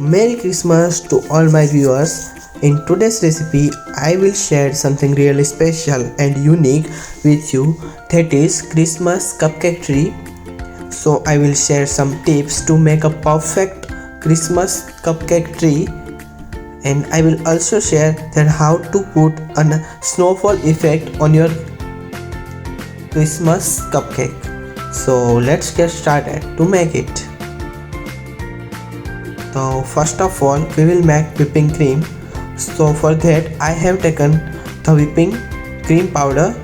Merry Christmas to all my viewers. In today's recipe, I will share something really special and unique with you, that is Christmas cupcake tree. So I will share some tips to make a perfect Christmas cupcake tree, and I will also share that how to put a snowfall effect on your Christmas cupcake. So let's get started to make it. So first of all we will make whipping cream. So for that I have taken the whipping cream powder.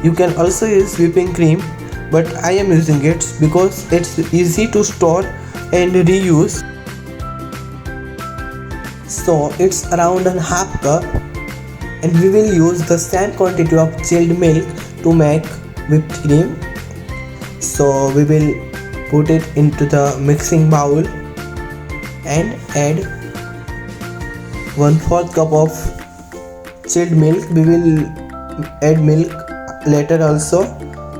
You can also use whipping cream, but I am using it because it's easy to store and reuse. So it's around a half cup, and we will use the same quantity of chilled milk to make whipped cream. So we will put it into the mixing bowl and add 1/4 cup of chilled milk. We will add milk later also.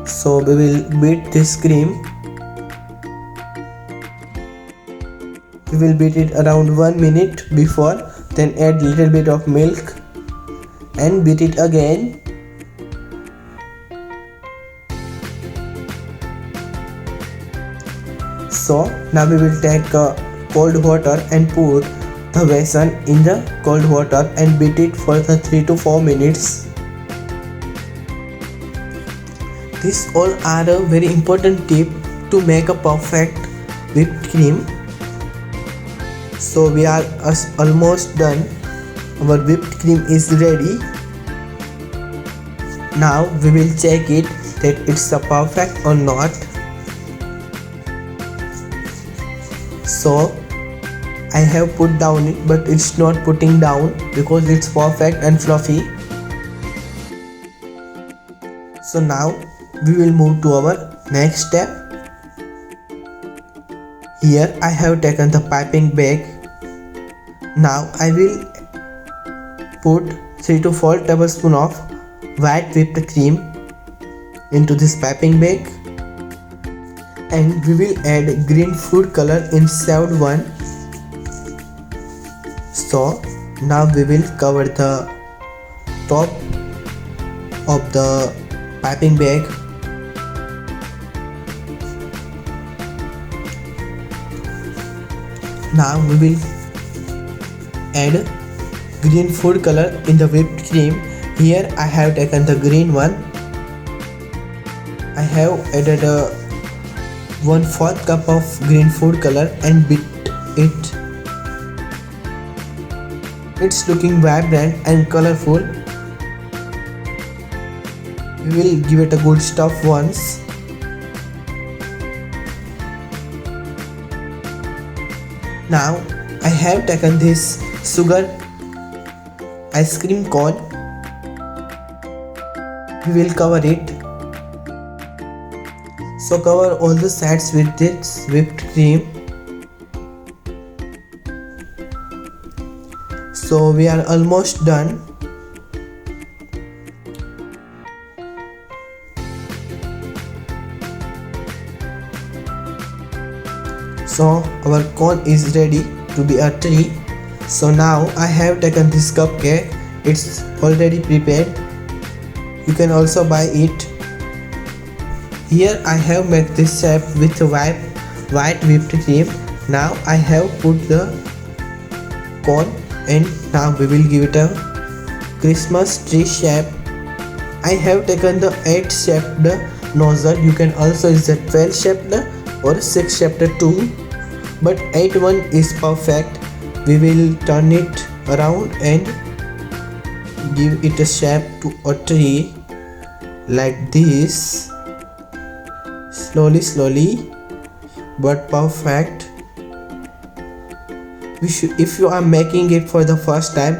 So we will beat this cream. We will beat it around 1 minute before, then add little bit of milk and beat it again. So now we will take cold water and put the besan in the cold water and beat it for the 3 to 4 minutes. These all are a very important tip to make a perfect whipped cream. So we are almost done. Our whipped cream is ready. Now we will check it that it's a perfect or not. So I have put down it, but it's not putting down because it's perfect and fluffy. So now we will move to our next step. Here I have taken the piping bag. Now I will put 3 to 4 tablespoons of white whipped cream into this piping bag, and we will add green food color in saved one. So now we will cover the top of the piping bag. Now we will add green food color in the whipped cream. Here I have taken the green one. I have added a 1/4 cup of green food color and beat it. It's looking vibrant and colorful. We will give it a good stuff once. Now I have taken this sugar ice cream cone. We will cover it. So cover all the sides with this whipped cream. So we are almost done. So our cone is ready to be a tree. So now I have taken this cupcake. It's already prepared. You can also buy it. Here I have made this shape with white whipped cream. Now I have put the cone, and now we will give it a Christmas tree shape. I have taken the 8 shaped nozzle. You can also use the 12 shaped or 6 shaped too, but 8 one is perfect. We will turn it around and give it a shape to a tree like this. Slowly but perfect. If you are making it for the first time,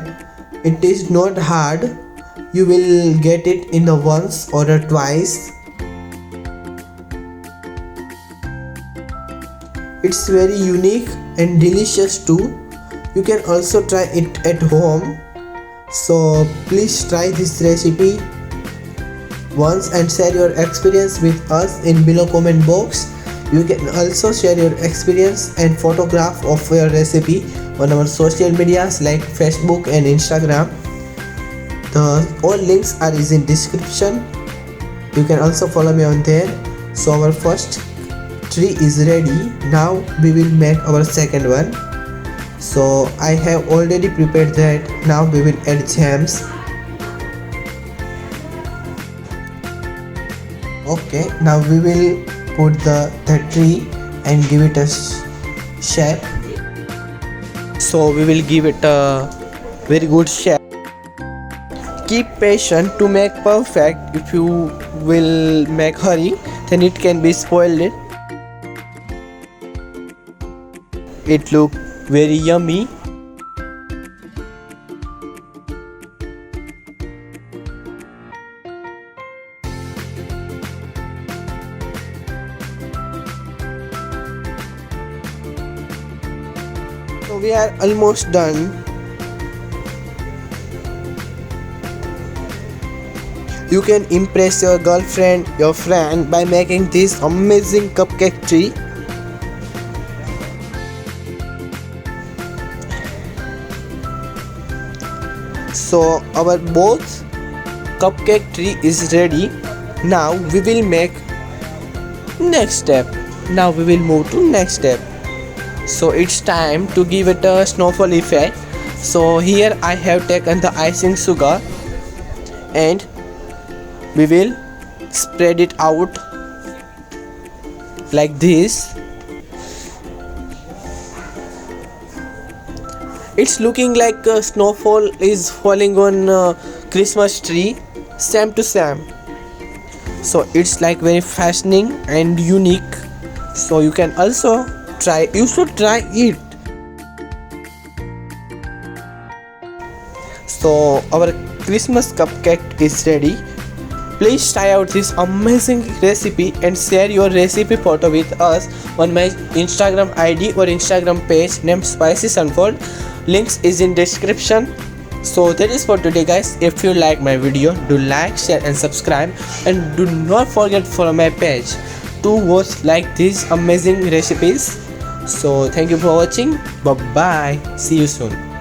it is not hard. You will get it in the once or twice. It's very unique and delicious too. You can also try it at home. So please try this recipe once and share your experience with us in below comment box. You can also share your experience and photograph of your recipe on our social medias like Facebook and Instagram. The all links are in description. You can also follow me on there. So our first tree is ready. Now we will make our second one. So I have already prepared that. Now we will add gems. Okay, now we will put the tree and give it a shape. So we will give it a very good shape. Keep patient to make perfect. If you will make hurry, then it can be spoiled. It look very yummy. So we are almost done. You can impress your girlfriend, your friend by making this amazing cupcake tree. So our both cupcake tree is ready. Now we will make next step. Now we will move to next step. So it's time to give it a snowfall effect. So here I have taken the icing sugar and we will spread it out like this. It's looking like a snowfall is falling on a Christmas tree, same to same. So it's like very fascinating and unique. So you can also try. You should try it. So our Christmas cupcake is ready. Please try out this amazing recipe and share your recipe photo with us on my Instagram ID or Instagram page named Spicy Sunfold. Links is in description. So that is for today, guys. If you like my video, do like, share and subscribe, and do not forget follow my page to watch like these amazing recipes. So thank you for watching. Bye bye. See you soon.